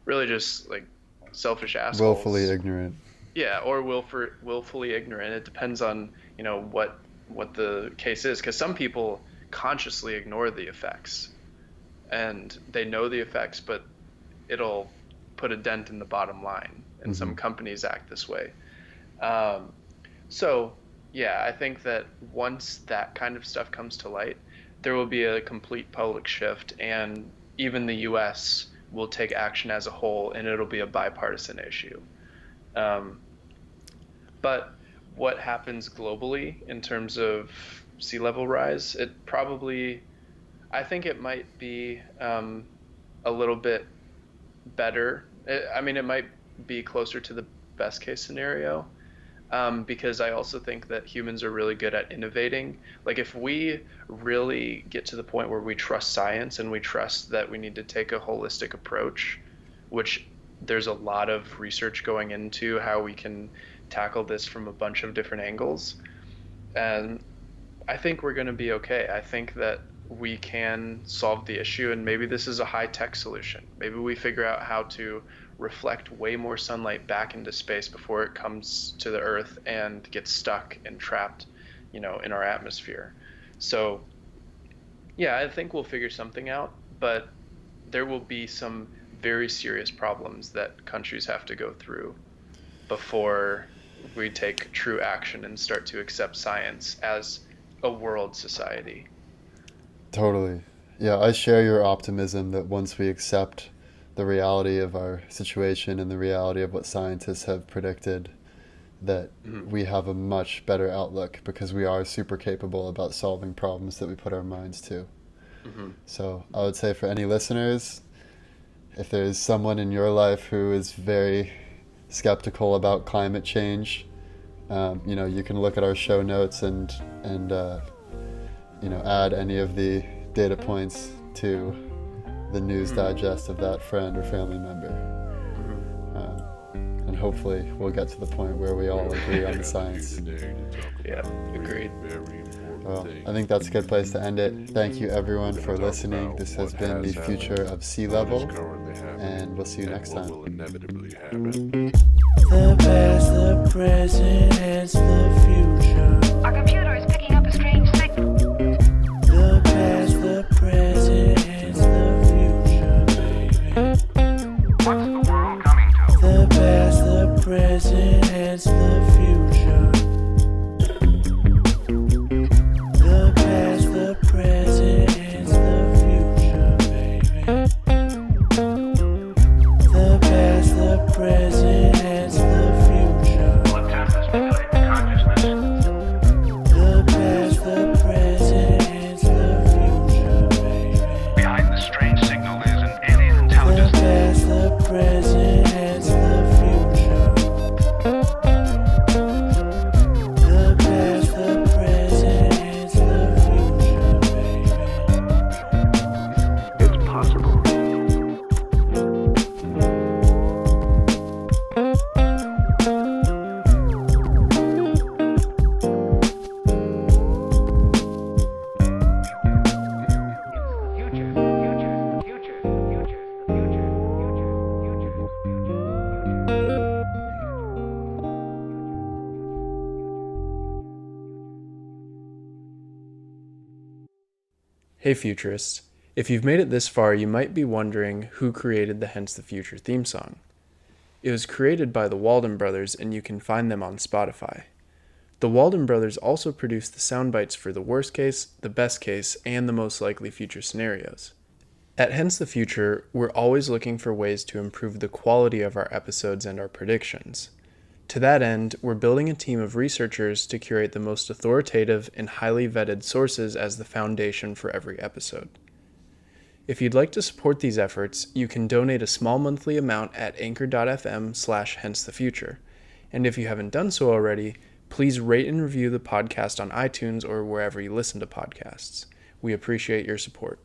really just like selfish assholes. Willfully ignorant. Yeah, or willfully ignorant. It depends on, what the case is, because some people consciously ignore the effects, and they know the effects, but it'll put a dent in the bottom line. And some companies act this way. So yeah, I think that once that kind of stuff comes to light, there will be a complete public shift, and even the US will take action as a whole, and it'll be a bipartisan issue. But what happens globally in terms of sea level rise, I think it might be a little bit better. It might be closer to the best case scenario, because I also think that humans are really good at innovating. Like, if we really get to the point where we trust science and we trust that we need to take a holistic approach, which there's a lot of research going into how we can tackle this from a bunch of different angles, and I think we're going to be okay. I think that we can solve the issue, and maybe this is a high-tech solution. Maybe we figure out how to reflect way more sunlight back into space before it comes to the Earth and gets stuck and trapped, in our atmosphere. So yeah, I think we'll figure something out, but there will be some very serious problems that countries have to go through before we take true action and start to accept science as a world society. Totally. Yeah, I share your optimism that once we accept the reality of our situation and the reality of what scientists have predicted, that we have a much better outlook, because we are super capable about solving problems that we put our minds to. So I would say, for any listeners, if there's someone in your life who is very skeptical about climate change, you can look at our show notes and add any of the data points to the news digest of that friend or family member. And hopefully we'll get to the point where we all agree on the science. Yeah, agreed. Well, I think that's a good place to end it. Thank you, everyone, for listening. This has been the future of sea level, and we'll see you next time. The past, the present, and the future. Our computer is picking up a strange signal. The past, the present, and the future, baby. What's the world coming to? The past, the present, and the future. The past, the present, and the future, baby. The past, the present, and the future. Will attempt to stimulate consciousness. Hey futurists, if you've made it this far, you might be wondering who created the Hence the Future theme song. It was created by the Walden Brothers, and you can find them on Spotify. The Walden Brothers also produced the sound bites for the worst case, the best case, and the most likely future scenarios. At Hence the Future, we're always looking for ways to improve the quality of our episodes and our predictions. To that end, we're building a team of researchers to curate the most authoritative and highly vetted sources as the foundation for every episode. If you'd like to support these efforts, you can donate a small monthly amount at anchor.fm/hencethefuture. And if you haven't done so already, please rate and review the podcast on iTunes or wherever you listen to podcasts. We appreciate your support.